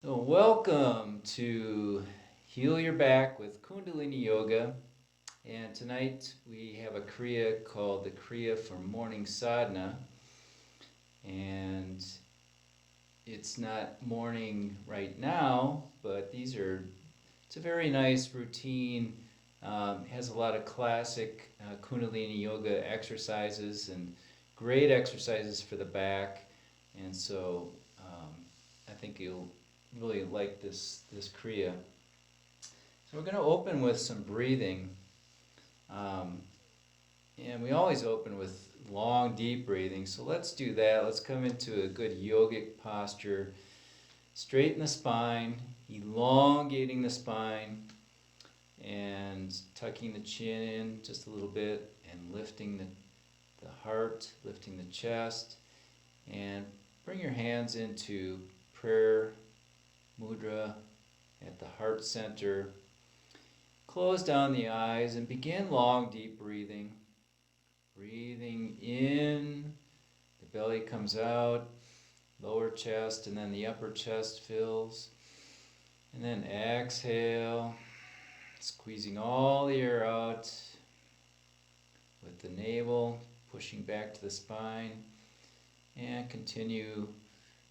So welcome to Heal Your Back with Kundalini Yoga. And tonight we have a Kriya called the Kriya for Morning Sadhana. And it's not morning right now, but it's a very nice routine. Has a lot of classic Kundalini Yoga exercises and great exercises for the back. And so I think you'll really like this Kriya. So we're going to open with some breathing. Um, and we always open with long, deep breathing. So let's do that. Let's come into a good yogic posture. Straighten the spine, elongating the spine, and tucking the chin in just a little bit, and lifting the heart, lifting the chest. And bring your hands into prayer mudra at the heart center. Close down the eyes and begin long, deep breathing. Breathing in, the belly comes out, lower chest, and then the upper chest fills. And then exhale, squeezing all the air out with the navel, pushing back to the spine. And continue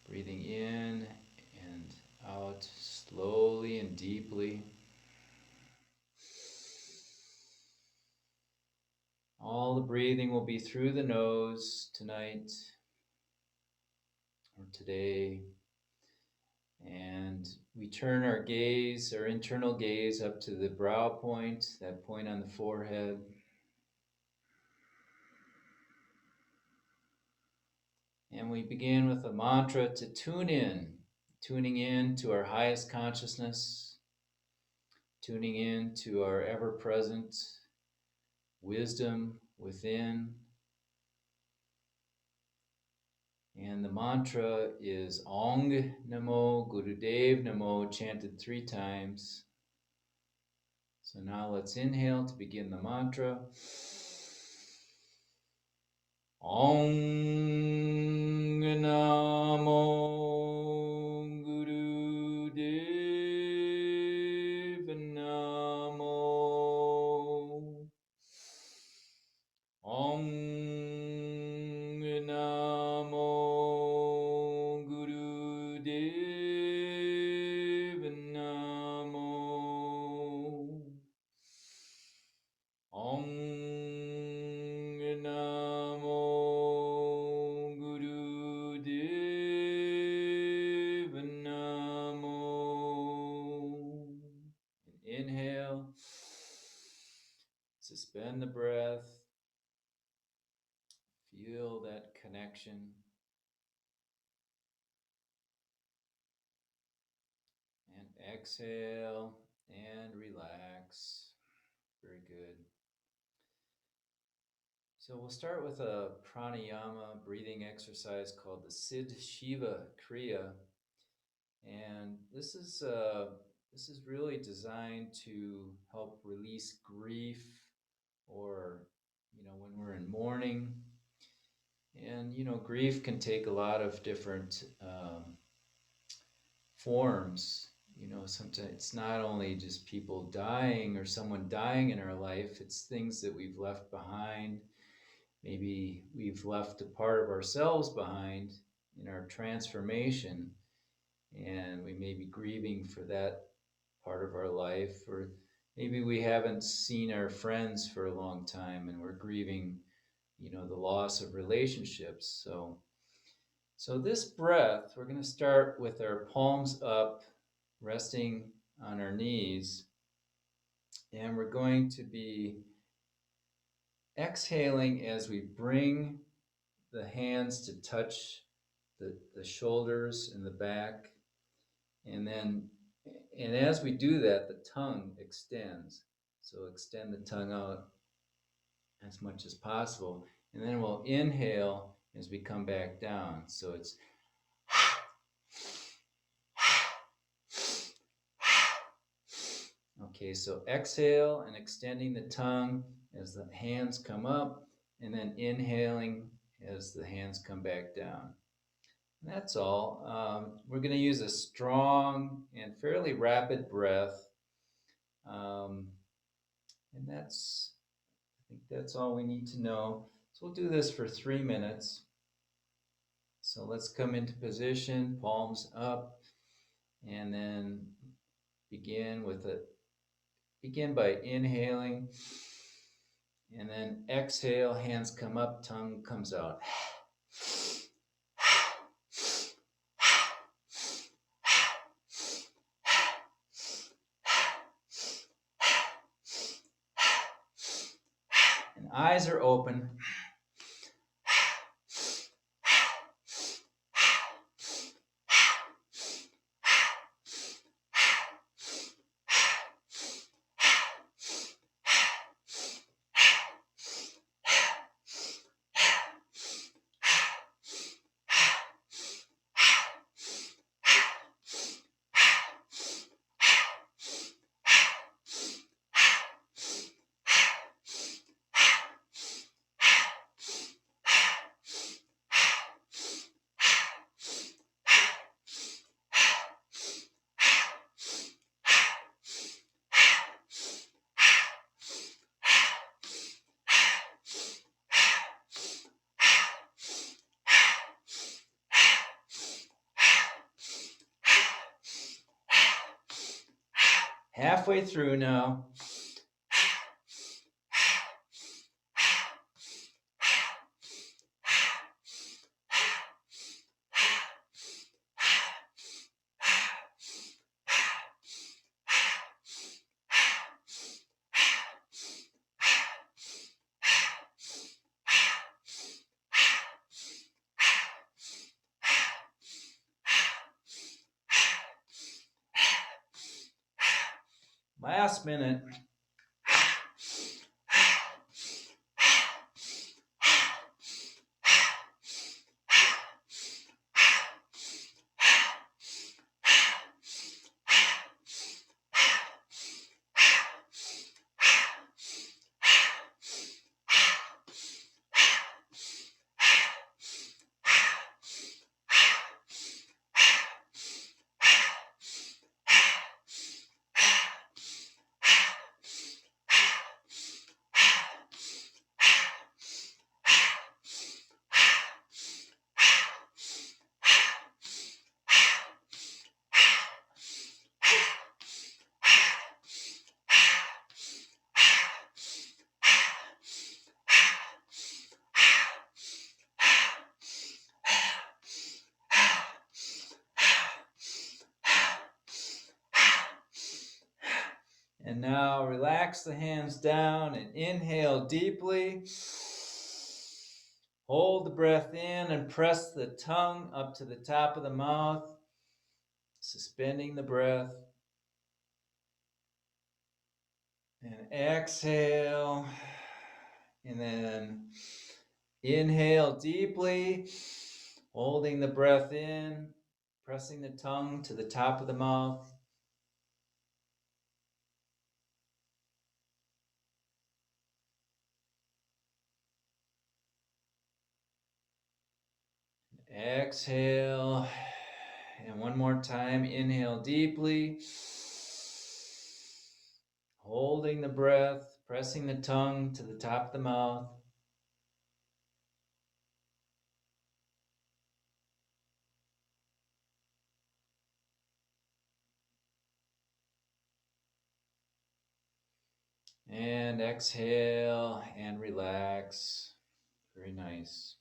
breathing in and out slowly and deeply. All the breathing will be through the nose tonight or today. And we turn our gaze, our internal gaze, up to the brow point, that point on the forehead. And we begin with a mantra to tuning in to our highest consciousness, tuning in to our ever present wisdom within. And the mantra is Ong Namo Gurudev Namo, chanted 3 times. So now let's inhale to begin the mantra. Ong Namo Gurudev Namo. Ong Namo Gurudev Namo. Ong Namo Gurudev Namo. And inhale, suspend the breath, feel that connection. And exhale and relax. Very good. So we'll start with a pranayama breathing exercise called the Siddh Shiva Kriya, and this is really designed to help release grief, or when we're in mourning. And grief can take a lot of different forms. Sometimes it's not only just people dying or someone dying in our life, it's things that we've left behind. Maybe we've left a part of ourselves behind in our transformation, and we may be grieving for that part of our life. Or maybe we haven't seen our friends for a long time and we're grieving, the loss of relationships. So this breath, we're going to start with our palms up, resting on our knees, and we're going to be exhaling as we bring the hands to touch the shoulders and the back. And as we do that, the tongue extends. So extend the tongue out as much as possible. And then we'll inhale as we come back down. So it's okay, so exhale and extending the tongue as the hands come up, and then inhaling as the hands come back down. That's all. We're going to use a strong and fairly rapid breath. Um, and I think that's all we need to know. So we'll do this for 3 minutes. So let's come into position, palms up, and then begin by inhaling, and then exhale, hands come up, tongue comes out. And eyes are open. Halfway through now. Last minute. And now relax the hands down and inhale deeply. Hold the breath in and press the tongue up to the top of the mouth, suspending the breath. And exhale. And then inhale deeply, holding the breath in, pressing the tongue to the top of the mouth. Exhale. And one more time, inhale deeply, holding the breath, pressing the tongue to the top of the mouth. And exhale and relax. Very nice.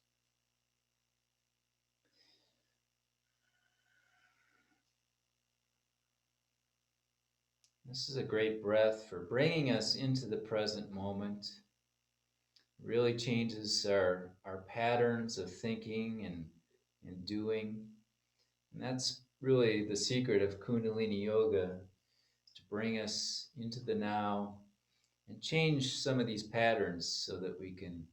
This is a great breath for bringing us into the present moment. It really changes our patterns of thinking and doing. And that's really the secret of Kundalini Yoga, to bring us into the now and change some of these patterns so that we can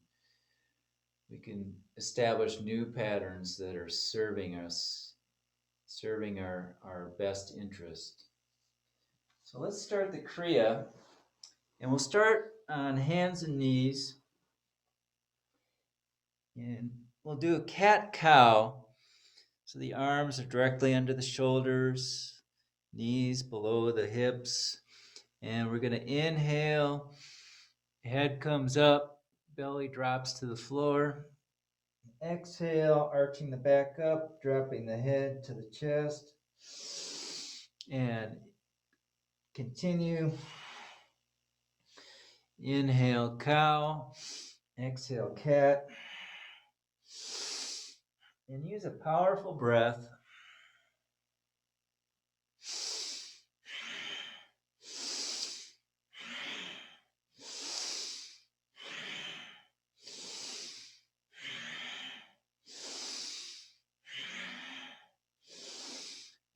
establish new patterns that are serving us, serving our best interest. So let's start the Kriya, and we'll start on hands and knees, and we'll do a cat-cow. So the arms are directly under the shoulders, knees below the hips. And we're going to inhale, head comes up, belly drops to the floor. Exhale, arching the back up, dropping the head to the chest. And continue. Inhale, cow. Exhale, cat. And use a powerful breath.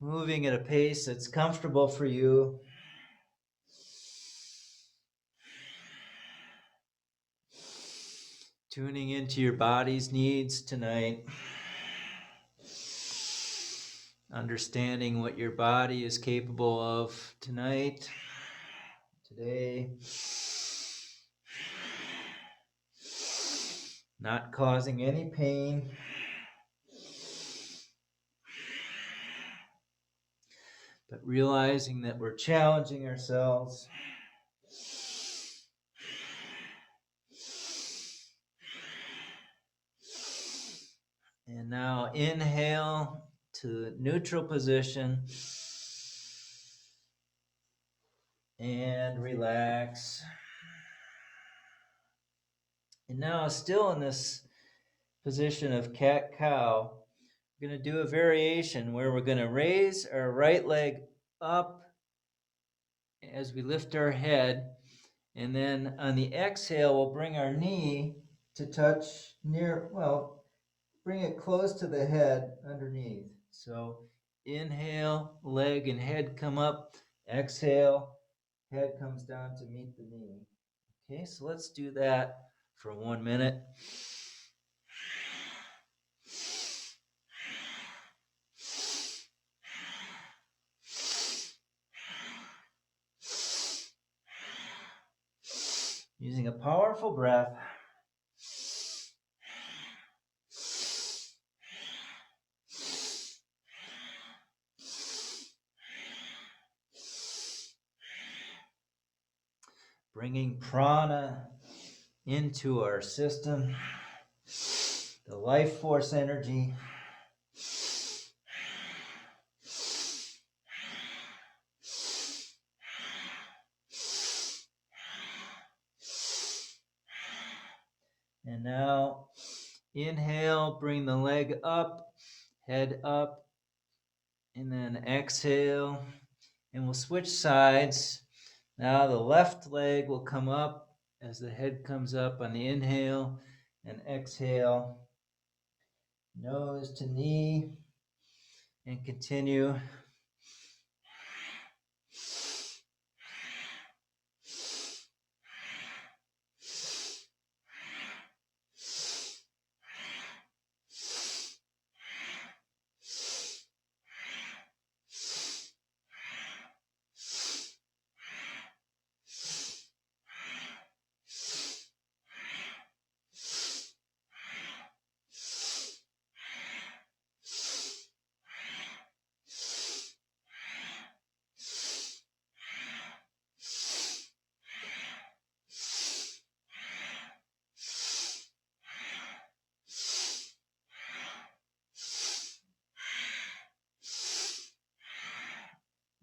Moving at a pace that's comfortable for you. Tuning into your body's needs tonight. Understanding what your body is capable of tonight, today. Not causing any pain. But realizing that we're challenging ourselves. And now inhale to neutral position. And relax. And now still in this position of cat-cow, we're going to do a variation where we're going to raise our right leg up as we lift our head, and then on the exhale we'll bring our knee to touch bring it close to the head underneath. So inhale, leg and head come up. Exhale, head comes down to meet the knee. Okay, so let's do that for 1 minute. Using a powerful breath. Bringing prana into our system, the life force energy. And now inhale, bring the leg up, head up, and then exhale, and we'll switch sides. Now the left leg will come up as the head comes up on the inhale, and exhale, nose to knee, and continue.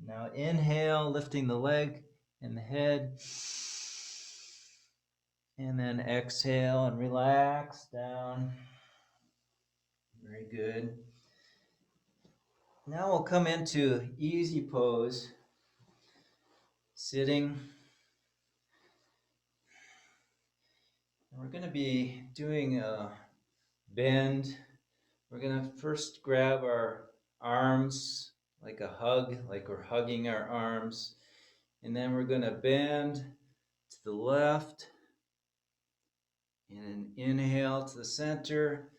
Now inhale, lifting the leg and the head. And then exhale and relax down. Very good. Now we'll come into easy pose, sitting. And we're going to be doing a bend. We're going to first grab our arms like a hug, like we're hugging our arms. And then we're going to bend to the left. And inhale to the center,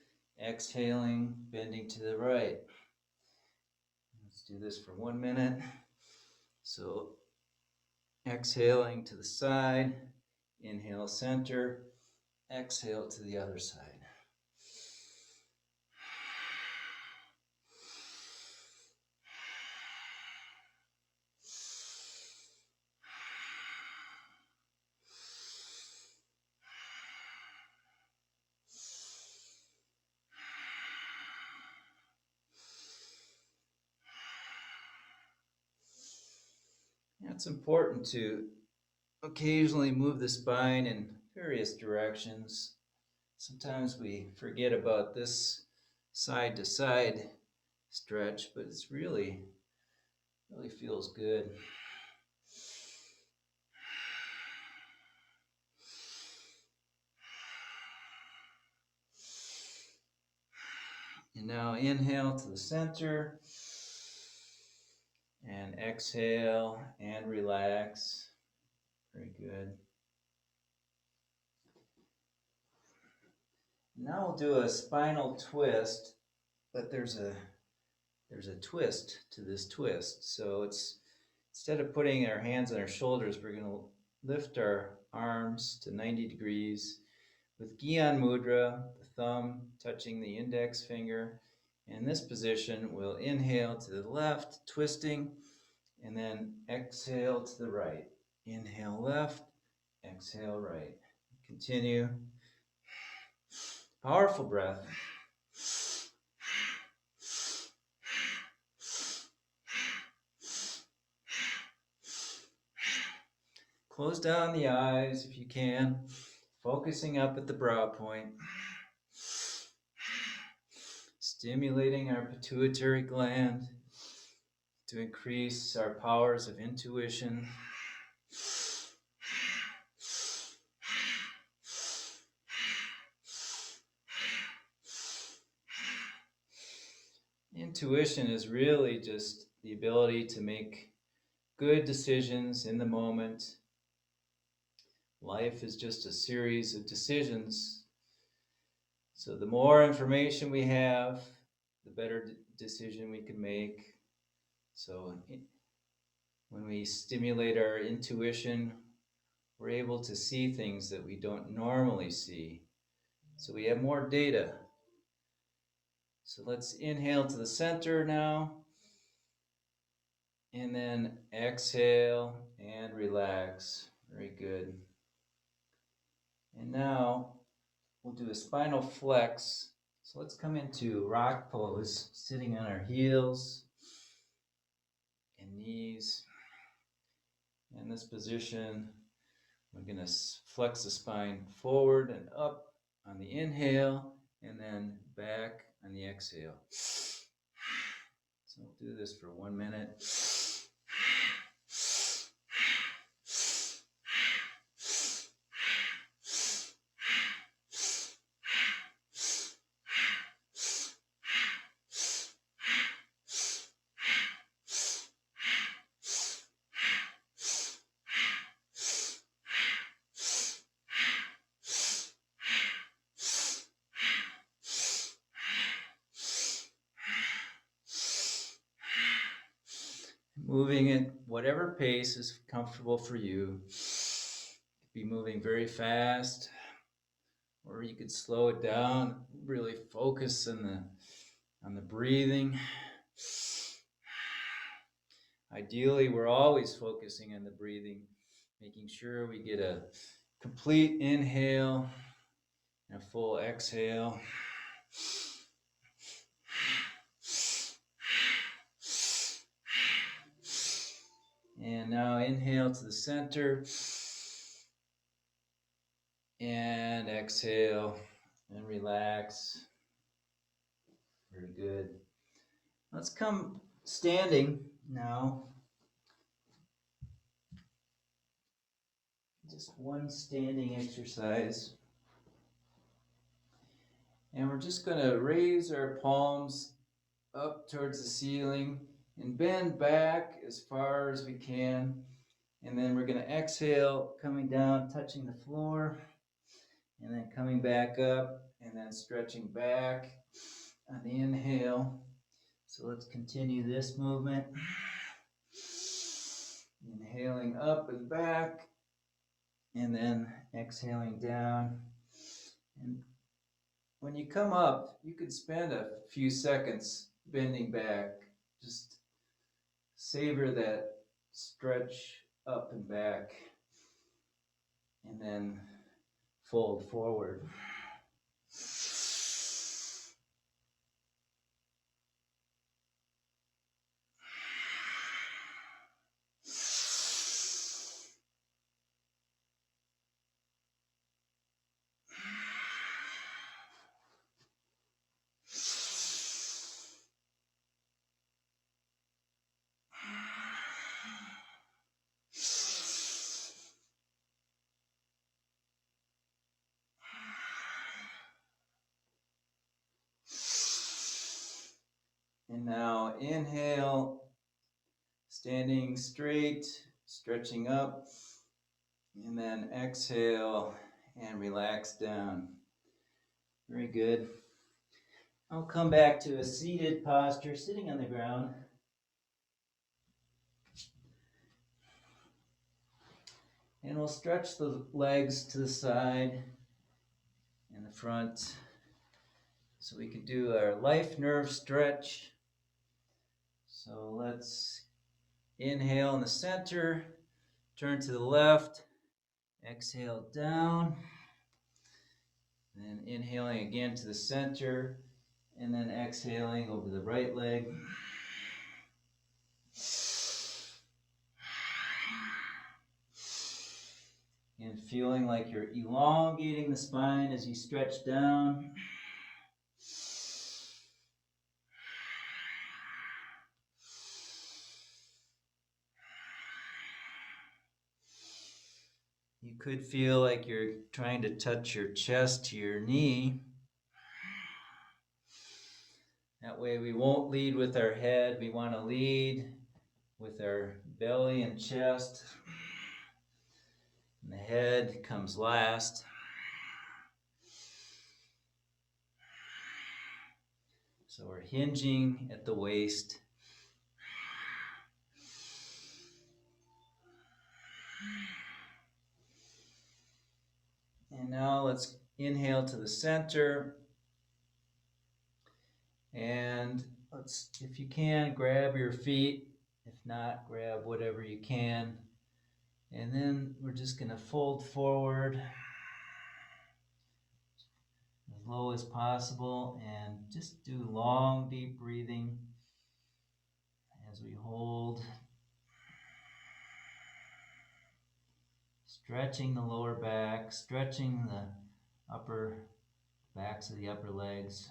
exhaling, bending to the right. Let's do this for 1 minute. So exhaling to the side, inhale center, exhale to the other side. It's important to occasionally move the spine in various directions. Sometimes we forget about this side to side stretch, but it's really feels good. And now inhale to the center and exhale and relax. Very good. Now we'll do a spinal twist, but there's a twist to this twist. So it's instead of putting our hands on our shoulders, we're going to lift our arms to 90 degrees with Gyan Mudra, the thumb touching the index finger. In this position, we'll inhale to the left, twisting, and then exhale to the right. Inhale left, exhale right. Continue. Powerful breath. Close down the eyes if you can, focusing up at the brow point. Stimulating our pituitary gland to increase our powers of intuition. Intuition is really just the ability to make good decisions in the moment. Life is just a series of decisions. So the more information we have, the better decision we can make. So when we stimulate our intuition, we're able to see things that we don't normally see. So we have more data. So let's inhale to the center now. And then exhale and relax. Very good. And now we'll do a spinal flex. So let's come into rock pose, sitting on our heels and knees. In this position, we're going to flex the spine forward and up on the inhale, and then back on the exhale. So we'll do this for 1 minute. Moving at whatever pace is comfortable for you. You could be moving very fast, or you could slow it down, really focus on the breathing. Ideally, we're always focusing on the breathing, making sure we get a complete inhale and a full exhale. And now inhale to the center and exhale and relax. Very good. Let's come standing now. Just one standing exercise. And we're just going to raise our palms up towards the ceiling and bend back as far as we can. And then we're going to exhale, coming down, touching the floor, and then coming back up, and then stretching back on the inhale. So let's continue this movement. Inhaling up and back, and then exhaling down. And when you come up, you could spend a few seconds bending back. Just savor that stretch up and back, and then fold forward. inhale, standing straight, stretching up, and then exhale and relax down. Very good. I'll come back to a seated posture, sitting on the ground. And we'll stretch the legs to the side and the front. So we can do our life nerve stretch. So let's inhale in the center, turn to the left, exhale down, then inhaling again to the center, and then exhaling over the right leg. And feeling like you're elongating the spine as you stretch down. You could feel like you're trying to touch your chest to your knee. That way we won't lead with our head. We want to lead with our belly and chest. And the head comes last. So we're hinging at the waist. And now let's inhale to the center. And let's, if you can, grab your feet. If not, grab whatever you can. And then we're just going to fold forward as low as possible and just do long, deep breathing as we hold. Stretching the lower back, stretching the upper backs of the upper legs.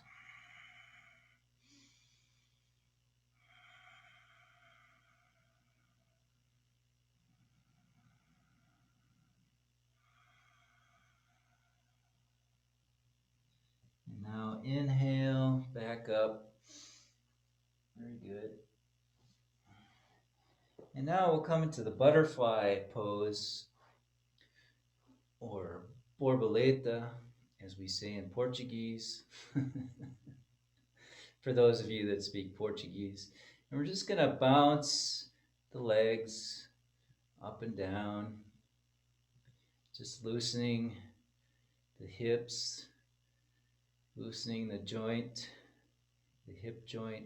And now inhale, back up. Very good. And now we'll come into the butterfly pose, or borboleta, as we say in Portuguese, for those of you that speak Portuguese. And we're just going to bounce the legs up and down, just loosening the hips, loosening the joint, the hip joint.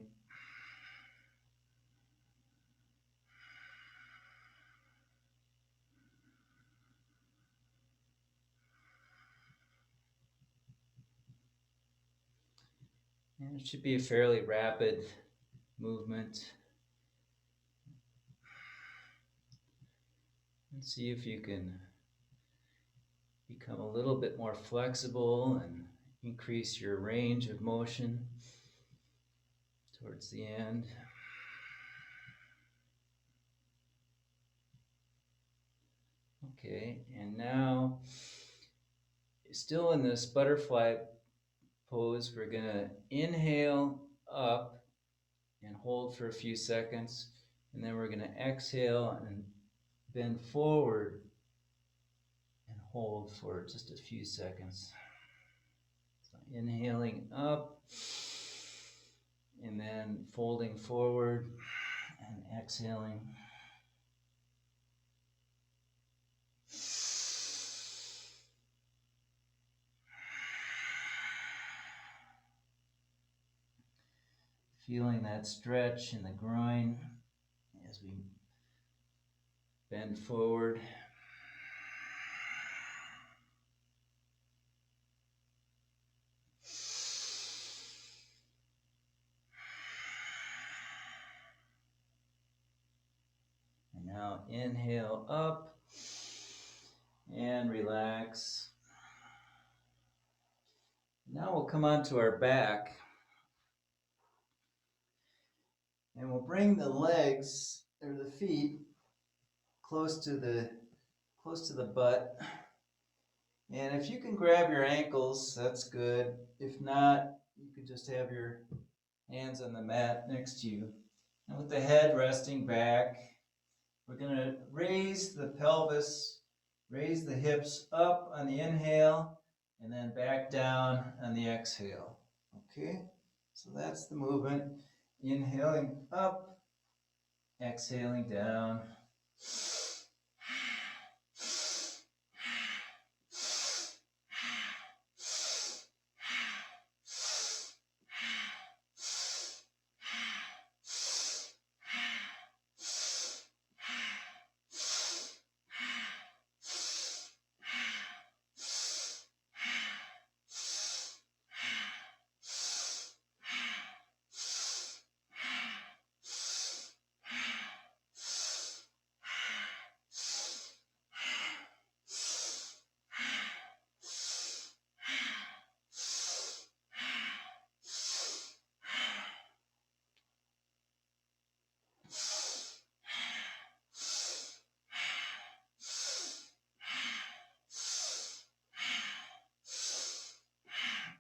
And it should be a fairly rapid movement. And see if you can become a little bit more flexible and increase your range of motion towards the end. Okay, and now, still in this butterfly pose, we're going to inhale up and hold for a few seconds, and then we're going to exhale and bend forward and hold for just a few seconds. So inhaling up and then folding forward and exhaling. Feeling that stretch in the groin as we bend forward. And now inhale up and relax. Now we'll come onto our back. And we'll bring the legs or the feet close to the butt. And if you can grab your ankles, that's good. If not, you could just have your hands on the mat next to you. And with the head resting back, we're going to raise the pelvis, raise the hips up on the inhale, and then back down on the exhale. Okay? So that's the movement. Inhaling up, exhaling down.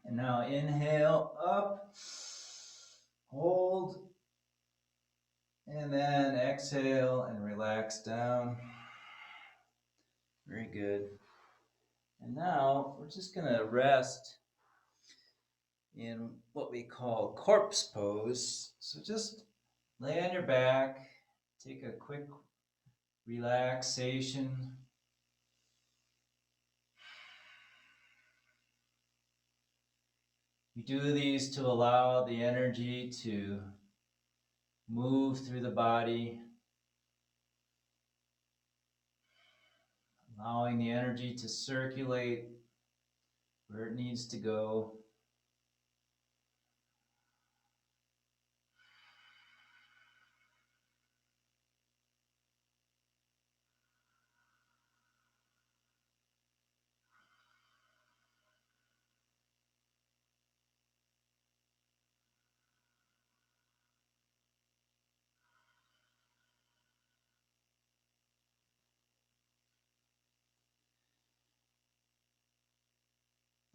And now inhale up, hold, and then exhale and relax down. Very good. And now we're just going to rest in what we call corpse pose. So just lay on your back, take a quick relaxation. We do these to allow the energy to move through the body, allowing the energy to circulate where it needs to go.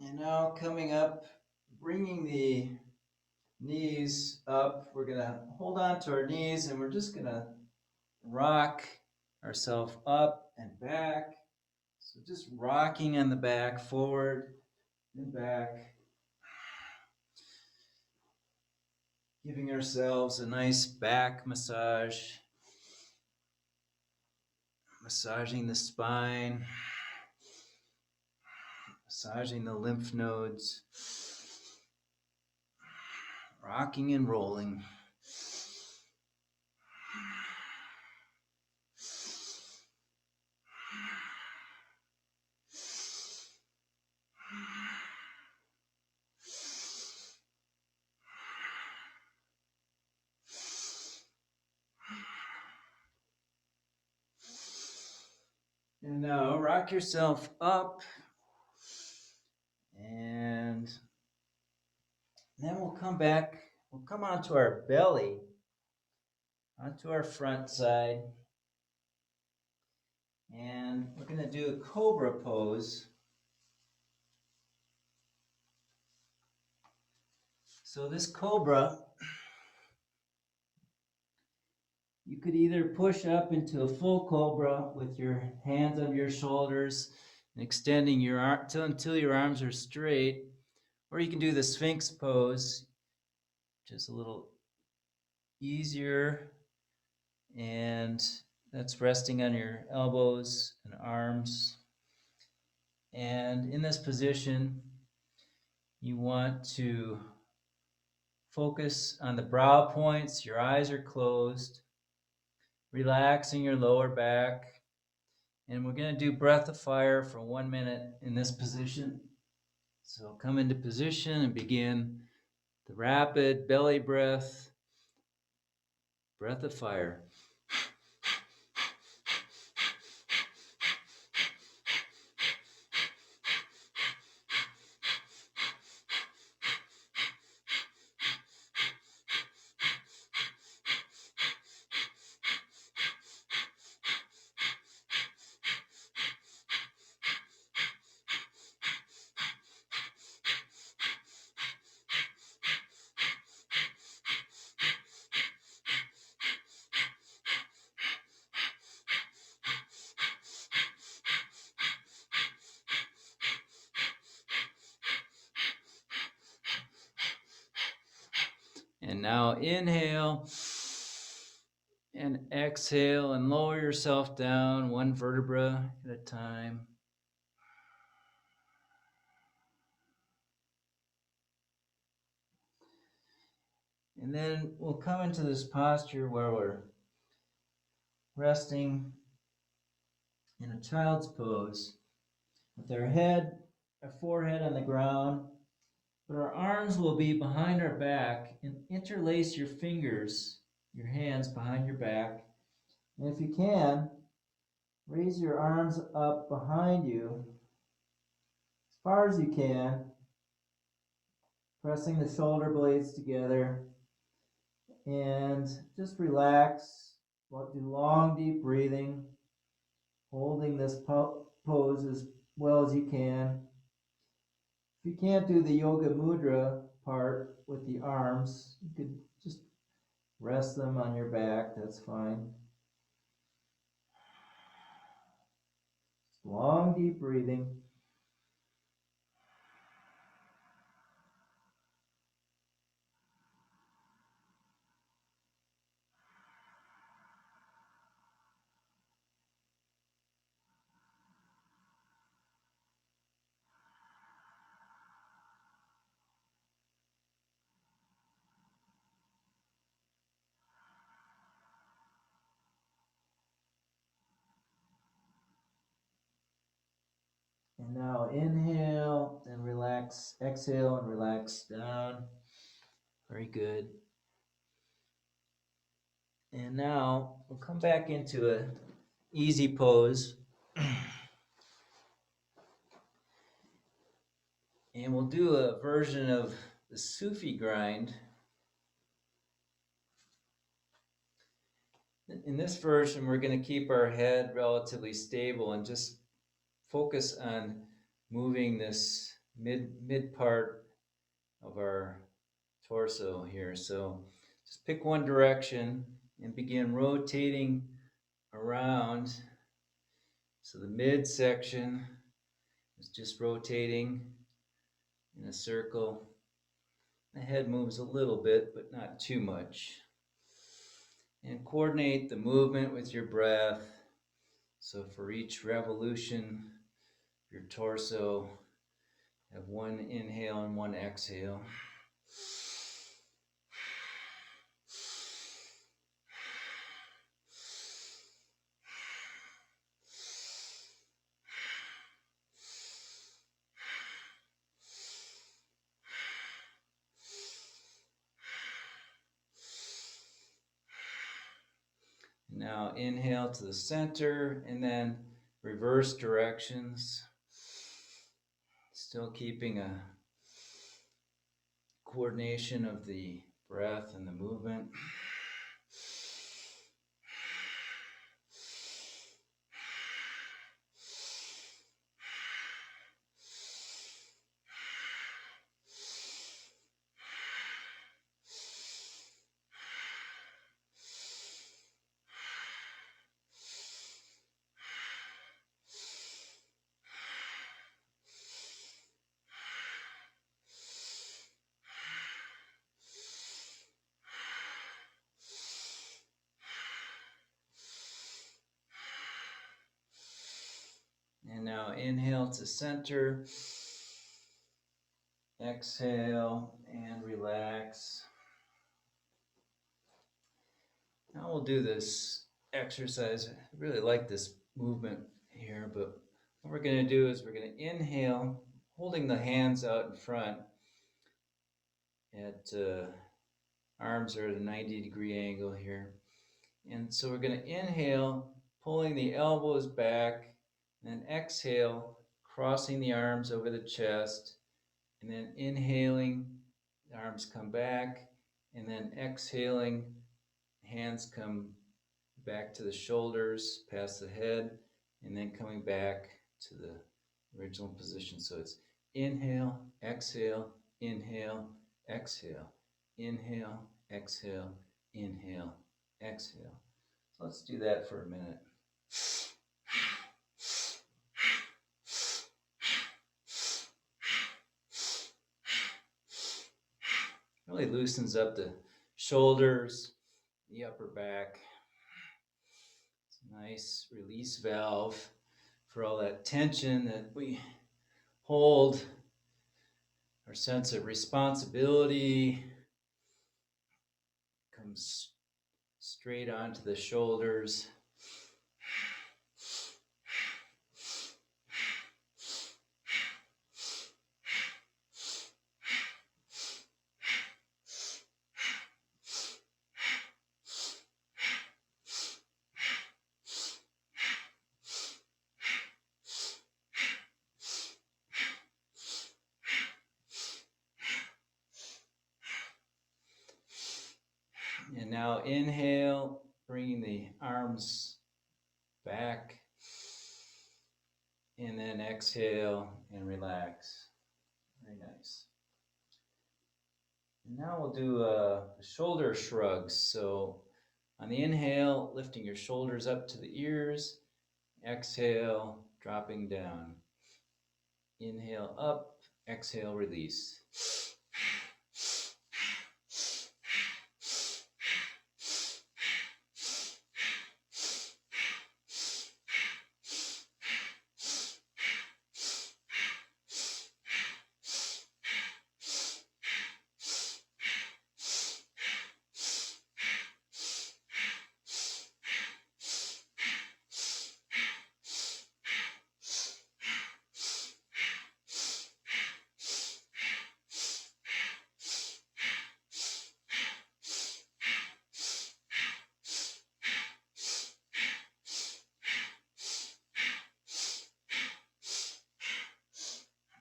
And now coming up, bringing the knees up, we're going to hold on to our knees and we're just going to rock ourselves up and back. So just rocking on the back, forward and back. Giving ourselves a nice back massage. Massaging the spine. Massaging the lymph nodes. Rocking and rolling. And now rock yourself up. And then we'll come back. We'll come onto our belly, onto our front side. And we're going to do a cobra pose. So this cobra, you could either push up into a full cobra with your hands on your shoulders and extending your arm until your arms are straight, or you can do the Sphinx pose, which is a little easier, and that's resting on your elbows and arms. And in this position, you want to focus on the brow points. Your eyes are closed, relaxing your lower back. And we're going to do breath of fire for 1 minute in this position. So come into position and begin the rapid belly breath, breath of fire. And now inhale and exhale and lower yourself down one vertebra at a time. And then we'll come into this posture where we're resting in a child's pose with our forehead on the ground, but our arms will be behind our back, and interlace your fingers, your hands behind your back. And if you can, raise your arms up behind you as far as you can, pressing the shoulder blades together, and just relax. Do long, deep breathing, holding this pose as well as you can. If you can't do the yoga mudra part with the arms, you could just rest them on your back, that's fine. Long, deep breathing. And now inhale and relax, exhale and relax down. Very good. And now we'll come back into a easy pose. And we'll do a version of the Sufi grind. In this version, we're going to keep our head relatively stable and just focus on moving this mid part of our torso here. So just pick one direction and begin rotating around. So the midsection is just rotating in a circle. The head moves a little bit, but not too much. And coordinate the movement with your breath. So for each revolution, your torso, have one inhale and one exhale. Now inhale to the center and then reverse directions. Still keeping a coordination of the breath and the movement. And now inhale to center, exhale and relax. Now we'll do this exercise. I really like this movement here, but what we're going to do is we're going to inhale, holding the hands out in front at arms are at a 90-degree angle here. And so we're going to inhale, pulling the elbows back, and then exhale, crossing the arms over the chest, and then inhaling, the arms come back, and then exhaling, hands come back to the shoulders, past the head, and then coming back to the original position. So it's inhale, exhale, inhale, exhale, inhale, exhale, inhale, exhale. So let's do that for a minute. Really loosens up the shoulders, the upper back. It's a nice release valve for all that tension that we hold. Our sense of responsibility comes straight onto the shoulders. And now inhale, bringing the arms back. And then exhale and relax. Very nice. And now we'll do shoulder shrugs. So on the inhale, lifting your shoulders up to the ears. Exhale, dropping down. Inhale up, exhale, release.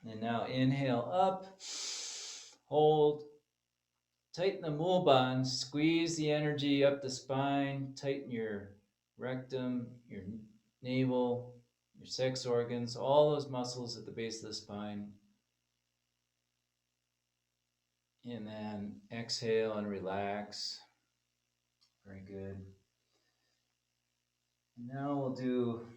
And now inhale up, hold, tighten the mulban, squeeze the energy up the spine, tighten your rectum, your navel, your sex organs, all those muscles at the base of the spine. And then exhale and relax. Very good. And now we'll do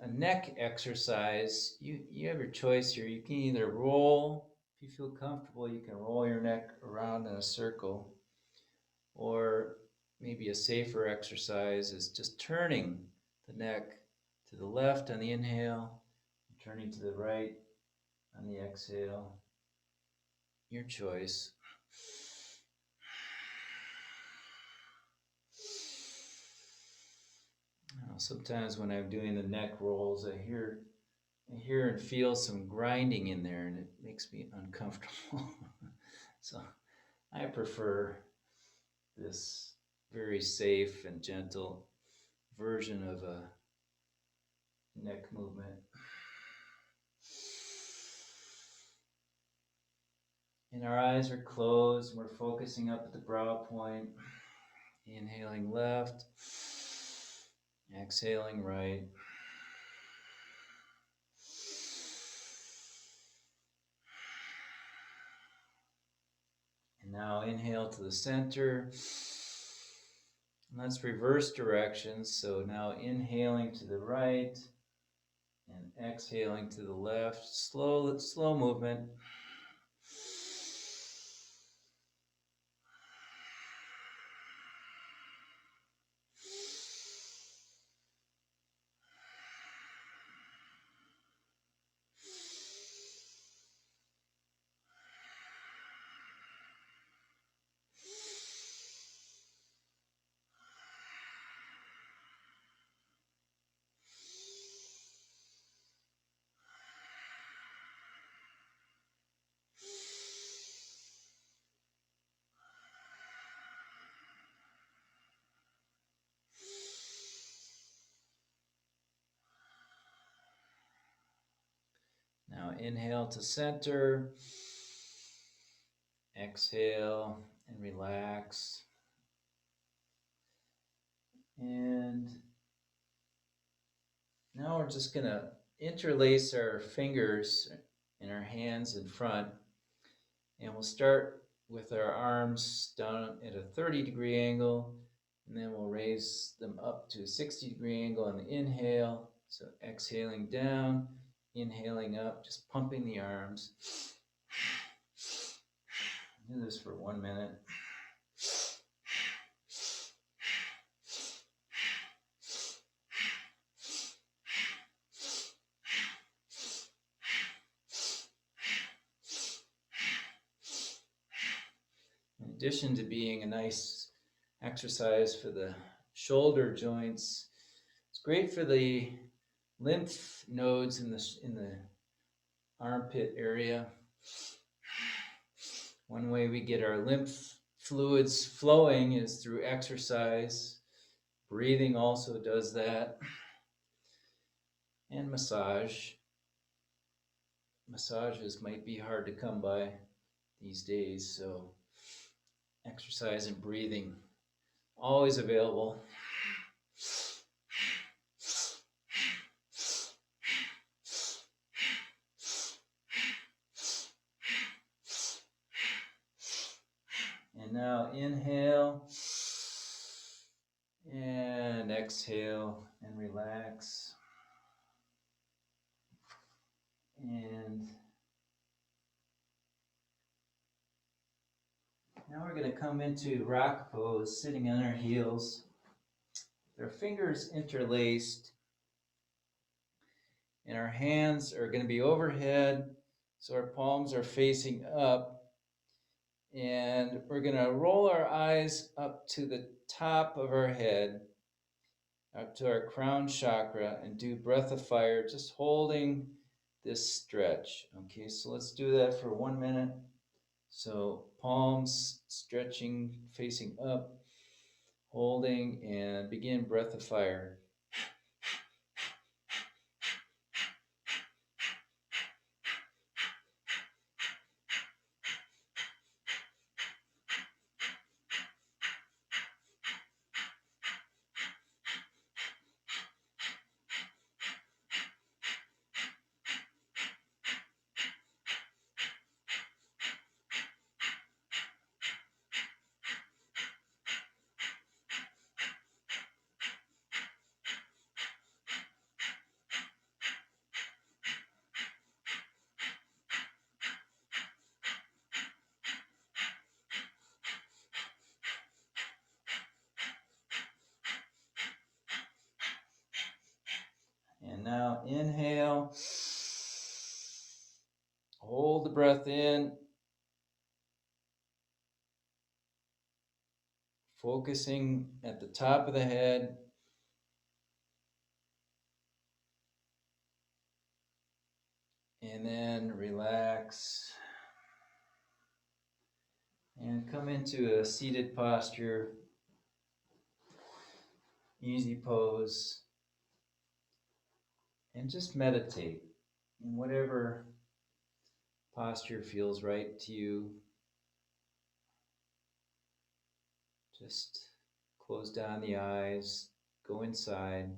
a neck exercise. You have your choice here. You can either roll, if you feel comfortable, you can roll your neck around in a circle, or maybe a safer exercise is just turning the neck to the left on the inhale, turning to the right on the exhale. Your choice. Sometimes when I'm doing the neck rolls, I hear and feel some grinding in there, and it makes me uncomfortable. So I prefer this very safe and gentle version of a neck movement. And our eyes are closed, and we're focusing up at the brow point. Inhaling left, exhaling right. And now inhale to the center. And let's reverse directions. So now inhaling to the right and exhaling to the left. Slow movement. Now inhale to center, exhale and relax. And now we're just going to interlace our fingers in our hands in front, and we'll start with our arms down at a 30-degree angle, and then we'll raise them up to a 60-degree angle on the inhale. So exhaling down, inhaling up, just pumping the arms. Do this for 1 minute. addition to being a nice exercise for the shoulder joints, it's great for the lymph nodes in the armpit area. One way we get our lymph fluids flowing is through exercise. Breathing also does that. And massage. Massages might be hard to come by these days, so exercise and breathing always available. And now inhale and exhale and relax. And now we're going to come into rock pose, sitting on our heels. Our fingers interlaced, and our hands are going to be overhead, so our palms are facing up. And we're going to roll our eyes up to the top of our head, up to our crown chakra, and do breath of fire, just holding this stretch. Okay, so let's do that for 1 minute. So palms stretching, facing up, holding, and begin breath of fire. And now inhale, hold the breath in, focusing at the top of the head. And then relax. And come into a seated posture, easy pose. And just meditate in whatever posture feels right to you. Just close down the eyes, go inside.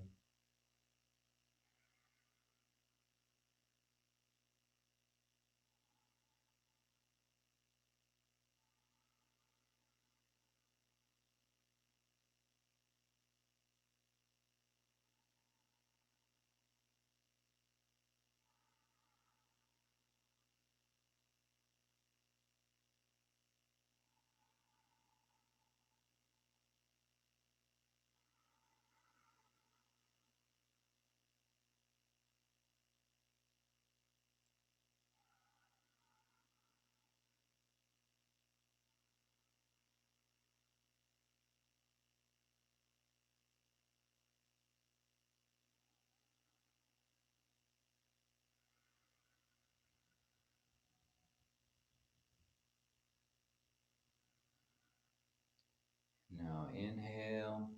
Now inhale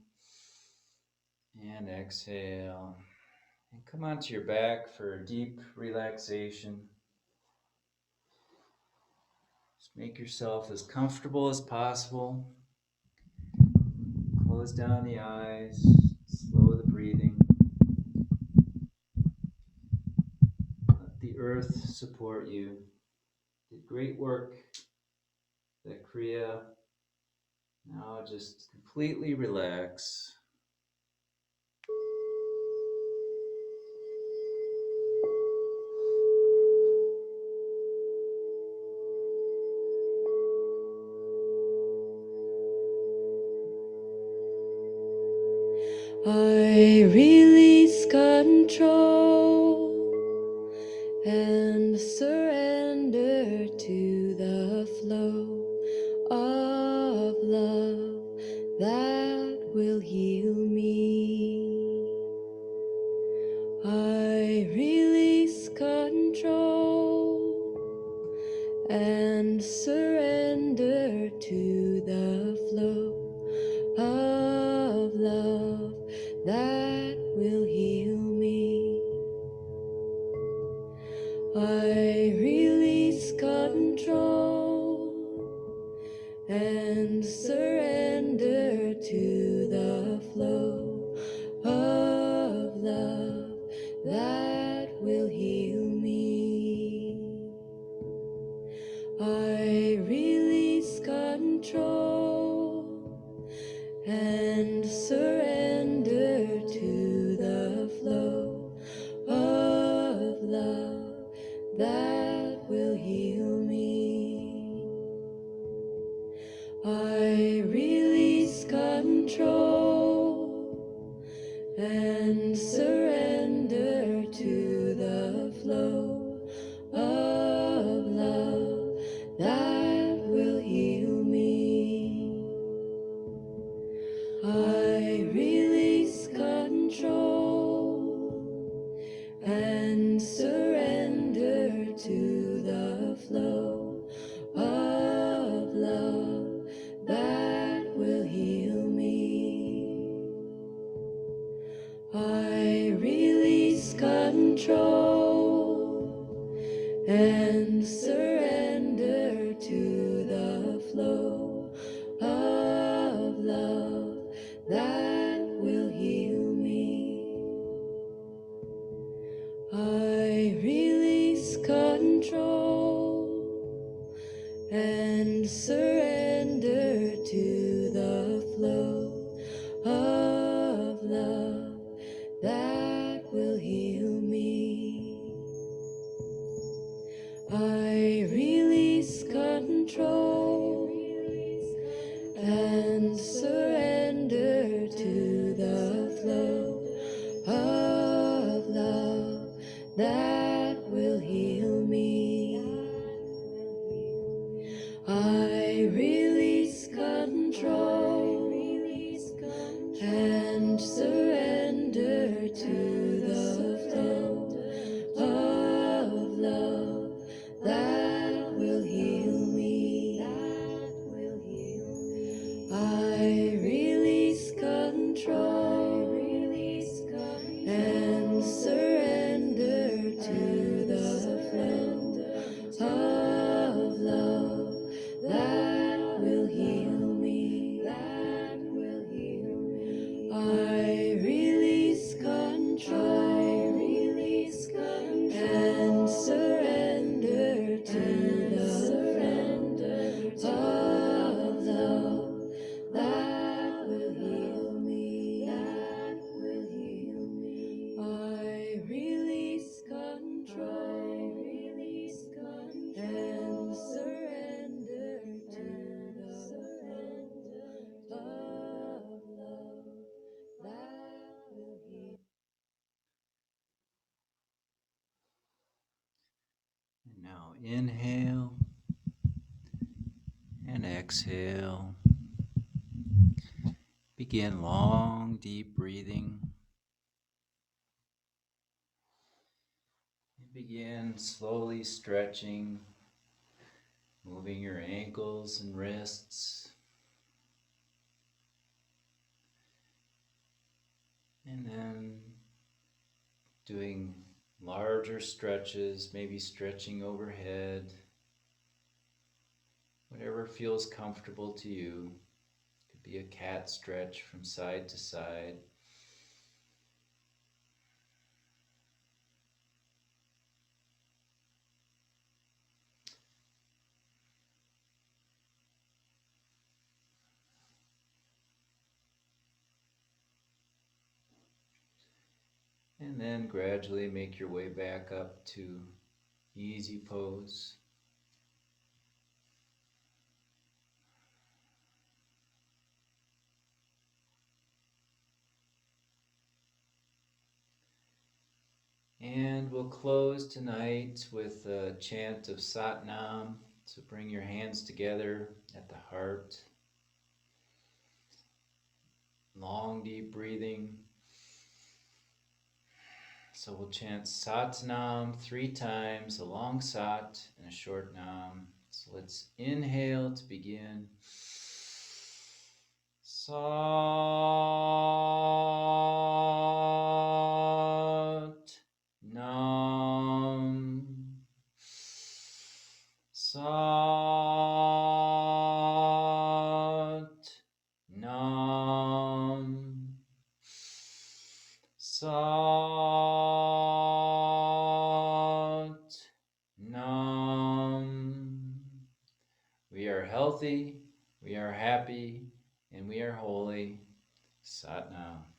and exhale. And come onto your back for a deep relaxation. Just make yourself as comfortable as possible. Close down the eyes, slow the breathing. Let the earth support you. Did great work, the Kriya. Now just completely relax. I release control and surrender to the flow of that will heal me. I release control and surrender to the flow of love that will heal me. I release control and surrender to the flow of love that will heal me. I release control and surrender to the flow of love that will heal me. I release control and surrender to the flow of love that will heal me. I release control and surrender to the flow of love that will heal me. I release control and surrender to the flow of love that will heal me. I release control and surrender to the flow of love that will heal me. I release control and surrender to the flow of love that will heal me. I release control and surrender to the flow of love that will heal me. I release control and surrender to the flow of love that will heal me. I release control and surrender to the flow of love that will heal me. I release control and surrender to the flow of love that will heal. And now inhale and exhale. Begin long, deep breathing. And begin slowly stretching, moving your ankles and wrists. And then doing larger stretches, maybe stretching overhead, whatever feels comfortable to you. Could be a cat stretch from side to side. And then gradually make your way back up to easy pose. And we'll close tonight with a chant of Satnam. So bring your hands together at the heart. long deep breathing. So we'll chant Sat Nam 3 times, a long Sat and a short Nam. So let's inhale to begin. Sat Nam. Sat Nam. Sat Nam. We are healthy, we are happy, and we are holy. Sat Nam.